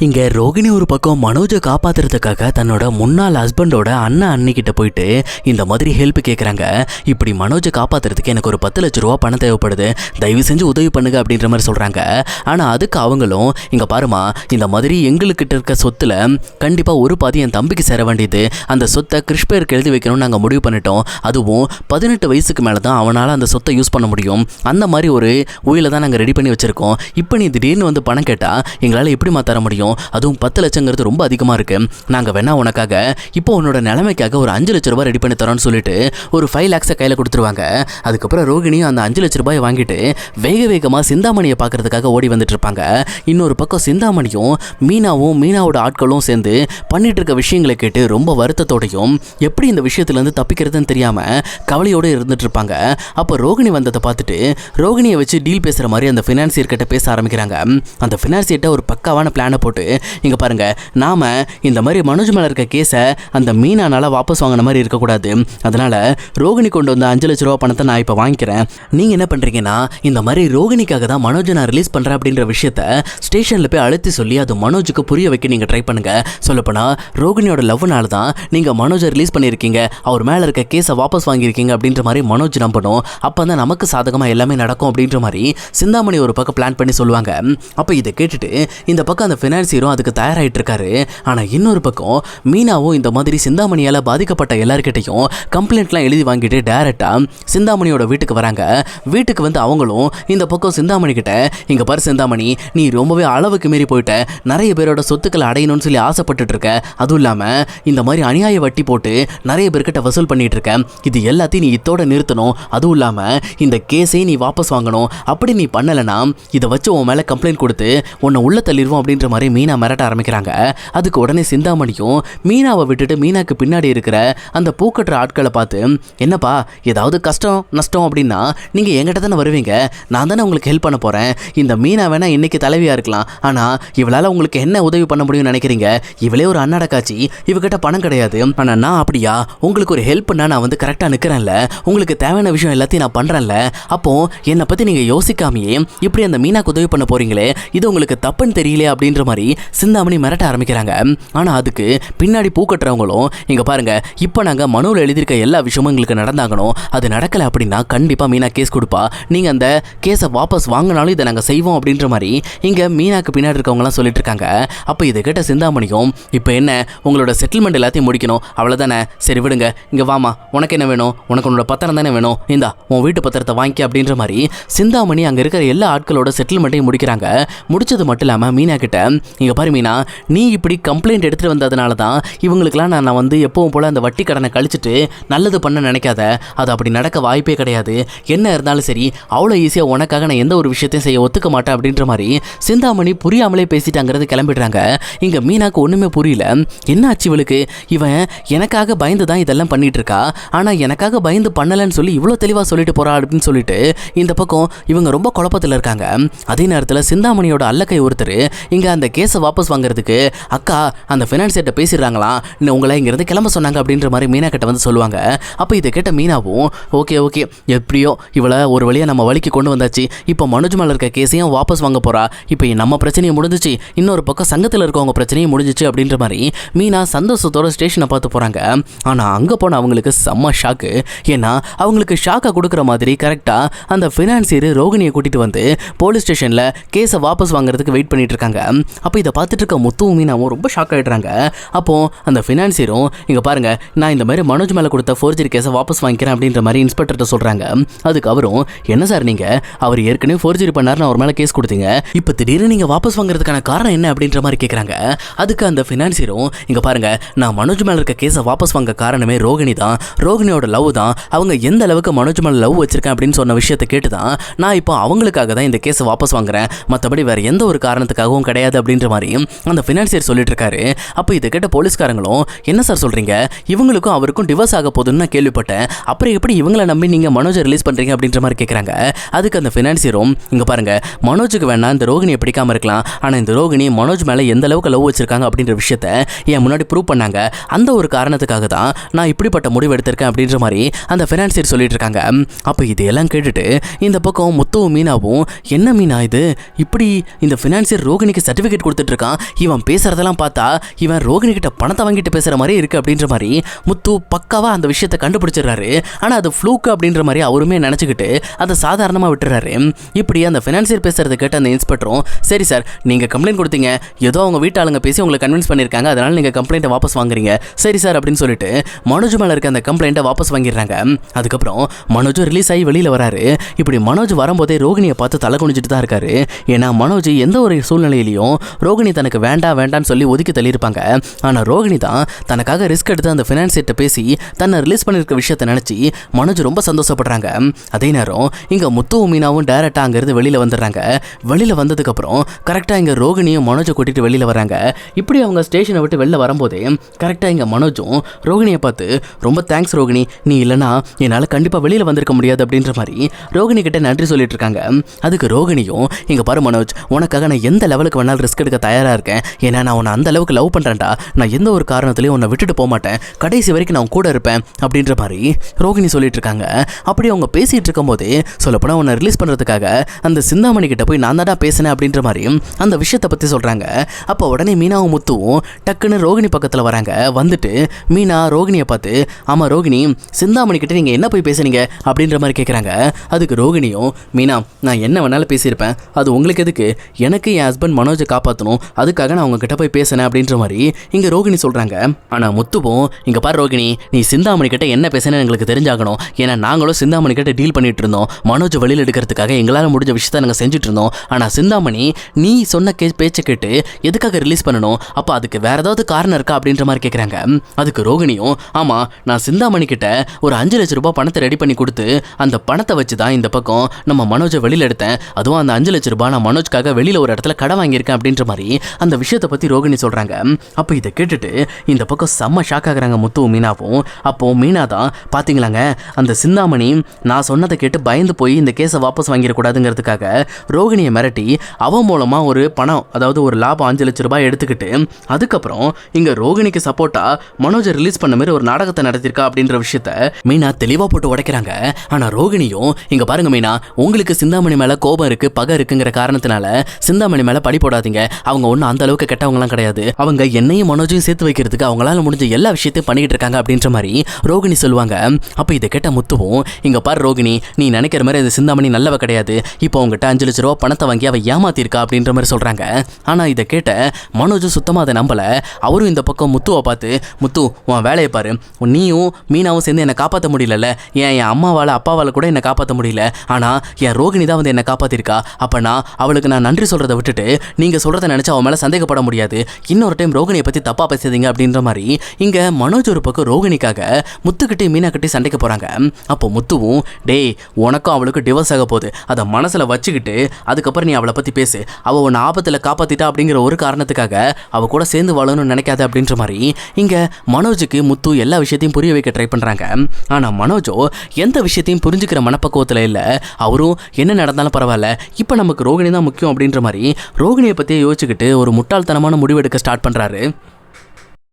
இங்க ரோகிணி ஒரு பக்கம் மனோஜை காப்பாத்துறதுக்காக தன்னோட முன்னாள் ஹஸ்பண்டோட அண்ணிக்கிட்ட போயிட்டு இந்த மாதிரி ஹெல்ப் கேட்குறாங்க. இப்படி மனோஜை காப்பாத்துறதுக்கு எனக்கு ஒரு 10 லட்ச ரூபா பணம் தேவைப்படுது, தயவு செஞ்சு உதவி பண்ணுங்க அப்படின்ற மாதிரி சொல்றாங்க. ஆனா அதுக்கு அவங்களும் இங்க பாருமா, இந்த மாதிரி எங்களுக்கிட்ட இருக்க சொத்துல கண்டிப்பா ஒரு பாதி என் தம்பிக்கு சேர வேண்டியது, அந்த சொத்தை கிறிஷ் பேருக்கு எழுதி வைக்கணும்னு நாங்கள் முடிவு பண்ணிட்டோம். அதுவும் 18 வயசுக்கு மேலே தான் அவனால் அந்த சொத்தை யூஸ் பண்ண முடியும். அந்த மாதிரி ஒரு உயிலை தான் நாங்கள் ரெடி பண்ணி வச்சிருக்கோம். இப்போ நீ திடீர்னு வந்து பணம் கேட்டால் எங்களால் எப்படிமா தர முடியும்? அதுவும் 10 லட்சங்கிறது ரொம்ப அதிகமாக இருக்கு. நாங்கள் வேணா உனக்காக இப்போ உன்னோட நிலைமைக்காக ஒரு 5 லட்ச ரூபாய் ரெடி பண்ணி தரோன்னு சொல்லிட்டு ஒரு 5 lakhs கையில் கொடுத்துருவாங்க. அதுக்கப்புறம் ரோகிணியும் அந்த 5 லட்ச ரூபாயை வாங்கிட்டு வேகமாக சிந்தாமணியை பார்க்கறதுக்காக ஓடி வந்துட்டு இருப்பாங்க. இன்னொரு பக்கம் சிந்தாமணியும் மீனாவோட ஆட்களும் சேர்ந்து பண்ணிட்டு இருக்க விஷயங்களை கேட்டு ரொம்ப வருத்தத்தோடையும் எப்படி இந்த விஷயத்துலேருந்து தப்பிக்கிறதுன்னு தெரியாமல் கவலையோடு இருந்துட்டு இருப்பாங்க. அப்போ ரோகிணி வந்ததை பார்த்துட்டு ரோகிணியை வச்சு டீல் பேசுகிற மாதிரி அந்த ஃபினான்சியர் கிட்ட பேச ஆரம்பிக்கிறாங்க. அந்த ஃபினான்சியர்கிட்ட ஒரு பக்காவான பிளானை போட்டு, இங்கே பாருங்க, நாம இந்த மாதிரி மனோஜ் மேலே இருக்க கேஸை அந்த மீனானால வாபஸ் வாங்கின மாதிரி இருக்கக்கூடாது. அதனால ரோகிணி கொண்டு வந்த 5 லட்ச ரூபா பணத்தை நான் இப்போ வாங்கிக்கிறேன். நீங்கள் என்ன பண்ணுறீங்கன்னா, இந்த மாதிரி ரோகிணிக்காக தான் மனோஜை நான் ரிலீஸ் பண்ணுறேன் அப்படின்ற விஷயத்த ஸ்டேஷனில் போய் அழுத்தி சொல்லி அது மனோஜுக்கு புரிய வைக்க நீங்கள் ட்ரை பண்ணுங்க. சொல்லப்போனால் ரோகிணியோட லவ்னால தான் நீங்கள் மனோஜை ரிலீஸ் பண்ணியிருக்கீங்க, அவர் மேலே இருக்க கேஸை வாபஸ் வாங்கியிருக்கீங்க அப்படின்ற மாதிரி மனோஜ் நம்பணும். அப்போ தான் நமக்கு சாதகமாக எல்லாமே நடக்கும் அப்படின்ற மாதிரி சிந்தாமணி ஒரு பக்கம் பிளான் பண்ணி சொல்லுவாங்க. அப்போ இதை கேட்டுட்டு இந்த பக்கம் அந்த ஃபினான்சியரும் அதுக்கு தயாராகிட்டு இருக்காரு. ஆனால் இன்னொரு பக்கம் மீனாவும் இந்த மாதிரி சிந்தாமணியால் பாதிக்கப்பட்ட எல்லார்கிட்டையும் கம்ப்ளைண்ட்லாம் எழுதி வாங்கிட்டு டைரெக்டாக சிந்தாமணியோட வீட்டுக்கு வராங்க. வீட்டுக்கு வந்து அவங்களும் இந்த பக்கம் சிந்தாமணி கிட்ட, இங்கே பாரு சிந்தாமணி, நீ ரொம்பவே அளவுக்கு மீறி போயிட்ட, நிறைய பேரோட சொத்துக்களை அடையணும்னு சொல்லி ஆசைப்பட்டுட்டு இருக்க, அதுவும் இல்லாமல் இந்த மாதிரி அநியாய வட்டி போட்டு நிறைய பேர்கிட்ட வசூல் பண்ணிட்டு இருக்க, இது எல்லாத்தையும் நீ இதோட நிறுத்தணும். அதுவும் இல்லாமல் இந்த கேஸையும் நீ வாபஸ் வாங்கணும். அப்படி நீ பண்ணலைன்னா இதை வச்சு உன் மேலே கம்ப்ளைண்ட் கொடுத்து உன்னை உள்ள தள்ளிடுவோம் அப்படின்ற மாதிரி மீனா மிரட்ட ஆரம்பிக்கிறாங்க. அதுக்கு உடனே சிந்தாமணியும் மீனாவை விட்டுட்டு மீனாக்கு பின்னாடி இருக்கிற அந்த பூக்கட்டுற ஆட்களை பார்த்து, என்னப்பா ஏதாவது கஷ்டம் நஷ்டம் அப்படின்னா நீங்கள் என்கிட்ட தானே வருவீங்க, நான் தானே உங்களுக்கு ஹெல்ப் பண்ண போகிறேன். இந்த மீனா வேணா இன்னைக்கு தலைவியாக இருக்கலாம், ஆனால் இவளால் உங்களுக்கு என்ன உதவி பண்ண முடியும்னு நினைக்கிறீங்க? இவளே ஒரு அண்ணாட காட்சி, இவகிட்ட பணம் கிடையாது. ஆனால் நான் அப்படியா, உங்களுக்கு ஒரு ஹெல்ப் பண்ணால் நான் வந்து கரெக்டாக நிற்கிறேன்ல, உங்களுக்கு தேவையான விஷயம் எல்லாத்தையும் நான் பண்ணுறேன்ல, அப்போ என்னை பற்றி நீங்கள் யோசிக்காமையே இப்படி அந்த மீனாக்கு உதவி பண்ண போகிறீங்களே, இது உங்களுக்கு தப்புன்னு தெரியல அப்படின்ற மாதிரி சிந்தாமணி மிரட்ட ஆரம்பிக்கிறாங்க. ஆனால் அதுக்கு பின்னாடி பூ கட்டுறவங்களும், இங்கே பாருங்க, இப்போ நாங்கள் மனுவில் எழுதியிருக்க எல்லா விஷயமும் எங்களுக்கு நடந்தாகணும், அது நடக்கலை அப்படின்னா கண்டிப்பாக மீனா கேஸ் கொடுப்பா, நீங்கள் அந்த கேஸை வாபஸ் வாங்கினாலும் இதை நாங்கள் செய்வோம் அப்படின்ற மாதிரி இங்கே மீனாக்கு பின்னாடி இருக்கவங்களாம் சொல்லிட்டு இருக்காங்க. அப்போ இதை கேட்ட சிந்தாமணியும், இப்போ என்ன உங்களோட செட்டில்மெண்ட் எல்லாத்தையும் முடிக்கணும் அவ்வளோதானே, சரி விடுங்க, இங்கே வாமா, உனக்கு என்ன வேணும், உனக்கு உன்னோட பத்திரம் தானே வேணும், இந்தா உன் வீட்டு பத்திரத்தை வாங்கி அப்படின்ற மாதிரி சிந்தாமணி அங்கே இருக்கிற எல்லா ஆட்களோட செட்டில்மெண்ட்டையும் முடிக்கிறாங்க. முடிச்சது மட்டும் இல்லாமல் மீனா கிட்ட, இங்கே பாரு மீனா, நீ இப்படி கம்ப்ளைண்ட் எடுத்துகிட்டு வந்ததுனால தான் இவங்களுக்குலாம் நான் வந்து எப்பவும் போல் அந்த வட்டி கடனை கழிச்சிட்டு நல்லது பண்ண நினைக்காத, அது அப்படி நடக்க வாய்ப்பே கிடையாது. என்ன இருந்தாலும் சரி, அவ்வளோ ஈஸியாக உனக்காக நான் எந்த ஒரு விஷயத்தையும் செய்ய ஒத்துக்க மாட்டேன் அப்படின்ற மாதிரி சிந்தாமணி புரியாமலே பேசிட்டாங்கிறது கிளம்பிடுறாங்க. இங்கே மீனாக்கு ஒன்றுமே புரியல, என்ன ஆச்சு இவளுக்கு, இவன் எனக்காக பயந்து தான் இதெல்லாம் பண்ணிட்டு இருக்கா, ஆனால் எனக்காக பயந்து பண்ணலைன்னு சொல்லி இவ்வளோ தெளிவாக சொல்லிட்டு போறா அப்படின்னு சொல்லிட்டு இந்த பக்கம் இவங்க ரொம்ப குழப்பத்தில் இருக்காங்க. அதே நேரத்தில் சிந்தாமணியோட அல்லக்கை ஒருத்தர் இங்கே அந்த கேஸை வாபஸ் வாங்குறதுக்கு, அக்கா அந்த ஃபினான்சியர்கிட்ட பேசிடுறாங்களாம், உங்களை இங்கேருந்து கிளம்ப சொன்னாங்க அப்படின்ற மாதிரி மீனா கிட்ட வந்து சொல்லுவாங்க. அப்போ இதை கேட்ட மீனாவும், ஓகே எப்படியோ இவளை ஒரு வழியாக நம்ம வழிக்கு கொண்டு வந்தாச்சு, இப்போ மனோஜ் மேலே இருக்க கேஸையும் வாபஸ் வாங்க போறா, இப்போ நம்ம பிரச்சனையும் முடிஞ்சிச்சு, இன்னொரு பக்கம் சங்கத்தில் இருக்கவங்க பிரச்சனையும் முடிஞ்சிச்சு அப்படின்ற மாதிரி மீனா சந்தோஷத்தோட ஸ்டேஷனை பார்த்து போகிறாங்க. ஆனால் அங்கே போன அவங்களுக்கு செம்ம ஷாக்கு. ஏன்னா அவங்களுக்கு ஷாக்கை கொடுக்குற மாதிரி கரெக்டாக அந்த ஃபினான்சியர் ரோகிணியை கூட்டிகிட்டு வந்து போலீஸ் ஸ்டேஷனில் கேஸை வாபஸ் வாங்குறதுக்கு வெயிட் பண்ணிட்டு இருக்காங்க. அப்போ இதை பார்த்துட்டு இருக்க முத்துவும் மீனாவும் ரொம்ப ஷாக் ஆகிடுறாங்க. அப்போது அந்த ஃபினான்சியரும், இங்கே பாருங்க, நான் இந்த மாதிரி மனோஜ் மேலே கொடுத்த ஃபோர்ஜரி கேஸை வாபஸ் வாங்கிக்கிறேன் அப்படின்ற மாதிரி இன்ஸ்பெக்டர்கிட்ட சொல்கிறாங்க. அதுக்கு அவரும், என்ன சார் நீங்கள், அவர் ஏற்கனவே ஃபோர்ஜரி பண்ணார்னு அவர் மேலே கேஸ் கொடுத்தீங்க, இப்போ திடீர்னு நீங்கள் வாபஸ் வாங்குறதுக்கான காரணம் என்ன அப்படின்ற மாதிரி கேட்குறாங்க. அதுக்கு அந்த ஃபினான்சியரும், இங்கே பாருங்க, நான் மனோஜ் மேலே இருக்க கேஸை வாபஸ் வாங்க காரணமே ரோகிணி தான், ரோகிணியோட லவ் தான், அவங்க எந்த அளவுக்கு மனோஜ் மேலே லவ் வச்சிருக்கேன் அப்படின்னு சொன்ன விஷயத்தை கேட்டு தான் நான் இப்போ அவங்களுக்காக தான் இந்த கேஸை வாபஸ் வாங்குறேன், மற்றபடி வேறு எந்த ஒரு காரணத்துக்காகவும் கிடையாது அப்படின்ற மாதிரி அந்த ஃபினான்சியர் சொல்லிட்டு இருக்காரு. அப்போ இதை கேட்ட போலீஸ்காரங்களும், என்ன சார் சொல்கிறீங்க, இவங்களுக்கும் அவருக்கும் டிவோர்ஸ் ஆக போதுன்னு நான் கேள்விப்பட்டேன், அப்புறம் எப்படி இவங்களை நம்பி நீங்கள் மனோஜை ரிலீஸ் பண்ணுறீங்க அப்படின்ற மாதிரி கேட்குறாங்க. அதுக்கு அந்த ஃபினான்சியரும், இங்கே பாருங்க, மனோஜுக்கு வேணா இந்த ரோகிணியை பிடிக்காம இருக்கலாம், ஆனால் இந்த ரோகிணி மனோஜ் மேலே எந்த அளவுக்கு லவ் வச்சிருக்காங்க அப்படின்ற விஷயத்த என் முன்னாடி ப்ரூவ் பண்ணாங்க, அந்த ஒரு காரணத்துக்காக தான் நான் இப்படிப்பட்ட முடிவு எடுத்திருக்கேன் அப்படின்ற மாதிரி அந்த ஃபினான்சியர் சொல்லிட்டு இருக்காங்க. அப்போ இதையெல்லாம் கேட்டுட்டு இந்த பக்கம் முத்துவும் மீனாவும், என்ன மீனா இது, இப்படி இந்த ஃபினான்சியர் ரோகிணிக்கு சர்டிஃபிகேட் கம்ப்ளைண்ட் கொடுத்துட்டு இருக்கான். இவன் பேசுறதெல்லாம் பார்த்தா இவன் ரோகிணி கிட்ட பணத்தை வாங்கிட்டு பேசுற மாதிரி இருக்கு அப்படின்ற மாதிரி முத்து பக்காவா அந்த விஷயத்தை கண்டுபிடிச்சிடறாரு. ஆனா அது ஃப்ளூக் அப்படின்ற மாதிரி அவருமே நினைச்சுக்கிட்டு அதை சாதாரணமா விட்டுறாரு. இப்படி அந்த ஃபினான்சியர் பேசுறதை கேட்ட அந்த இன்ஸ்பெக்டரும், சரி சார், நீங்க கம்ப்ளைண்ட் கொடுத்தீங்க, ஏதோ அவங்க வீட்டாளுங்க பேசி உங்களை கன்வின்ஸ் பண்ணிருக்காங்க, அதனால நீங்க கம்ப்ளைண்ட்டை வாபஸ் வாங்குறீங்க, சரி சார் அப்படின்னு சொல்லிட்டு மனோஜ் மேல இருக்க அந்த கம்ப்ளைண்ட்டை வாபஸ் வாங்கிடுறாங்க. அதுக்கப்புறம் மனோஜ் ரிலீஸ் ஆகி வெளியில வராரு. இப்படி மனோஜ் வரும்போதே ரோகிணியை பார்த்து தலை குனிஞ்சிட்டு தான் இருக்காரு. ஏன்னா மனோஜ் எந்த ஒரு சூழ்நிலையிலையும் ரோகிணி தனக்கு வேண்டாம்னு சொல்லி ஒதுக்கி தள்ளியிருப்பாங்க. ஆனா ரோகிணி தான் தனக்காக ரிஸ்க் எடுத்து அந்த ஃபினான்சியர்ட்ட பேசி தன்னை ரிலீஸ் பண்ணிருக்க விஷயத்தை நினைச்சு மனோஜ் ரொம்ப சந்தோஷப்படுறாங்க. அதே நேரம் இங்க முத்துவும் மீனாவும் டைரக்டா அங்கிருந்து வெளியில வந்துடுறாங்க. வெளியில வந்ததுக்கு அப்புறம் கரெக்டா இங்க ரோகிணியும் மனோஜை கூட்டிட்டு வெளியில வராங்க. இப்படி அவங்க ஸ்டேஷனை விட்டு வெளில வரும்போதே கரெக்டா இங்க மனோஜும் ரோகிணியை பார்த்து, ரொம்ப தேங்க்ஸ் ரோகிணி, நீ இல்லைனா என்னால் கண்டிப்பாக வெளியில் வந்திருக்க முடியாது அப்படின்ற மாதிரி ரோகிணி கிட்ட நன்றி சொல்லிட்டு இருக்காங்க. அதுக்கு ரோகிணியும், இங்க பாரு மனோஜ், உனக்காக நான் எந்த லெவலுக்கு வேணாலும் ரிஸ்க் எடுக்க தயாராக இருக்கேன். ஏன்னா நான் உன்னை அந்த அளவுக்கு லவ் பண்ணுறேன்டா. நான் எந்த ஒரு காரணத்திலையும் உன்னை விட்டுட்டு போக மாட்டேன், கடைசி வரைக்கும் நான் கூட இருப்பேன் அப்படின்ற மாதிரி ரோகிணி சொல்லிட்டு இருக்காங்க. அப்படி அவங்க பேசிட்டு இருக்கும் போதே சொல்லப்போனால் உன்னை ரிலீஸ் பண்ணுறதுக்காக அந்த சிந்தாமணி கிட்ட போய் நான் தான் பேசினேன் அப்படின்ற மாதிரி அந்த விஷயத்தை பற்றி சொல்கிறாங்க. அப்போ உடனே மீனாவும் முத்துவும் டக்குன்னு ரோகிணி பக்கத்தில் வராங்க. வந்துட்டு மீனா ரோகிணியை பார்த்து, ஆமாம் ரோகிணி, சிந்தாமணி கிட்ட நீங்கள் என்ன போய் பேசுனீங்க அப்படின்ற மாதிரி கேட்குறாங்க. அதுக்கு ரோகிணியும், மீனா, நான் என்ன வேணாலும் பேசியிருப்பேன், அது உங்களுக்கு எதுக்கு, எனக்கு என் ஹஸ்பண்ட் மனோஜை காப்பாற்றணும், அதுக்காக நான் உங்ககிட்ட போய் பேசினேன் அப்படின்ற மாதிரி இங்கே ரோகிணி சொல்கிறாங்க. ஆனால் முத்துவும், இங்கே பாரு ரோகிணி, நீ சிந்தாமணி கிட்ட என்ன பேசுனேன்னு எங்களுக்கு தெரிஞ்சாகணும். ஏன்னா நாங்களும் சிந்தாமணி கிட்ட டீல் பண்ணிட்டு இருந்தோம், மனோஜ் வெளியில் எடுக்கிறதுக்காக எங்களால் முடிஞ்ச விஷயத்தை நாங்கள் செஞ்சுட்டு இருந்தோம். ஆனால் சிந்தாமணி நீ சொன்ன பேச்சை கேட்டு எதுக்காக ரிலீஸ் பண்ணணும், அப்போ அதுக்கு வேற ஏதாவது காரணம் இருக்கா அப்படின்ற மாதிரி கேட்குறாங்க. அதுக்கு ரோகிணியும், ஆமாம், நான் சிந்தாமணி கிட்ட ஒரு 5 லட்சம் ரூபாய் பணத்தை ரெடி பண்ணி கொடுத்து அந்த பணத்தை வச்சு தான் இந்த பக்கம் நம்ம மனோஜை வெளியில் எடுத்தேன். அதுவும் அந்த 5 லட்சம் ரூபாய் நான் மனோஜ்காக வெளியில் ஒரு இடத்துல கடை வாங்கியிருக்கேன் அப்படின்ற மாதிரி அந்த விஷயத்தை பற்றி ரோகிணி சொல்கிறாங்க. அப்போ இதை கேட்டுட்டு இந்த பக்கம் செம்ம ஷாக் ஆகுறாங்க முத்துவும் மீனாவும். அப்போ மீனா தான், பார்த்தீங்களாங்க, அந்த சிந்தாமணி நான் சொன்னதை கேட்டு பயந்து போய் இந்த கேஸை வாபஸ் வாங்கிடக்கூடாதுங்கிறதுக்காக ரோகிணியை மிரட்டி அவன் மூலமாக ஒரு பணம், அதாவது ஒரு லாபம் 5 லட்சம் ரூபாய் எடுத்துக்கிட்டு அதுக்கப்புறம் இங்கே ரோகிணிக்கு சப்போர்ட்டா மனோஜை ரிலீஸ் பண்ண மாதிரி ஒரு நாடகத்தை நடத்திருக்கா அப்படின்ற விஷயத்த மீனா தெளிவாக போட்டு உடைக்கிறாங்க. ஆனால் ரோகிணியும், இங்கே பாருங்க மீனா, உங்களுக்கு சிந்தாமணி மேலே கோபம் இருக்கு, பகை இருக்குங்கிற காரணத்தினால சிந்தாமணி மேலே பழி போடாதீங்க. அவங்க ஒன்றும் அந்த அளவுக்கு கெட்டவங்களாம் கிடையாது. அவங்க என்னையும் மனோஜையும் சேர்த்து வைக்கிறதுக்கு அவங்களால முடிஞ்ச எல்லா விஷயத்தையும் பண்ணிக்கிட்டு இருக்காங்க அப்படின்ற மாதிரி ரோகிணி சொல்லுவாங்க. அப்போ இதை கேட்ட முத்துவும், இங்கே பாரு ரோகிணி, நீ நினைக்கிற மாதிரி இந்த சிந்தாமணி நல்லவ கிடையாது. இப்போ அவங்ககிட்ட 5 லட்ச ரூபா பணத்தை வாங்கி அவ ஏமாத்திருக்கா அப்படின்ற மாதிரி சொல்கிறாங்க. ஆனால் இதை கேட்ட மனோஜும் சுத்தமாக அதை நம்பலை. அவரும் இந்த பக்கம் முத்துவை பார்த்து, முத்து, உன் வேலையை பாரு, நீயும் மீனாவும் சேர்ந்து என்னை காப்பாற்ற முடியல, என் அம்மாவால் அப்பாவால் கூட என்னை காப்பாற்ற முடியல, ஆனால் என் ரோகிணி தான் வந்து என்னை காப்பாற்றிருக்கா. அப்போனா அவளுக்கு நான் நன்றி சொல்கிறத விட்டுட்டு நீங்கள் சொல்கிறத நினச்சி அவன் மேலே சந்தேகப்பட முடியாது. இன்னொரு டைம் ரோகிணியை பற்றி தப்பாக பேசாதீங்க அப்படின்ற மாதிரி இங்கே மனோஜ் ஒரு பக்கம் ரோகிணிக்காக முத்துக்கிட்டே மீனாக்கிட்டே சண்டைக்கு போகிறாங்க. அப்போ முத்துவும், டேய், உனக்கும் அவளுக்கு டிவோர்ஸ் ஆக போகுது, அதை மனசில் வச்சுக்கிட்டு அதுக்கப்புறம் நீ அவளை பற்றி பேசு, அவள் உன்னை ஆபத்தில் காப்பாற்றிட்டா அப்படிங்கிற ஒரு காரணத்துக்காக அவள் கூட சேர்ந்து வாழணும்னு நினைக்காத அப்படின்ற மாதிரி இங்கே மனோஜுக்கு முத்து எல்லா விஷயத்தையும் புரிய வைக்க ட்ரை பண்ணுறாங்க. ஆனால் மனோஜோ எந்த விஷயத்தையும் புரிஞ்சுக்கிற மனப்பக்குவத்தில் இல்லை. அவரும் என்ன நடந்தாலும் பரவாயில்ல, இப்போ நமக்கு ரோகிணி தான் முக்கியம் அப்படின்ற மாதிரி ரோகிணியை பற்றியே யோசிச்சுக்கிட்டு ஒரு முட்டாள்தனமான முடிவெடுக்க ஸ்டார்ட் பண்ணுறாரு.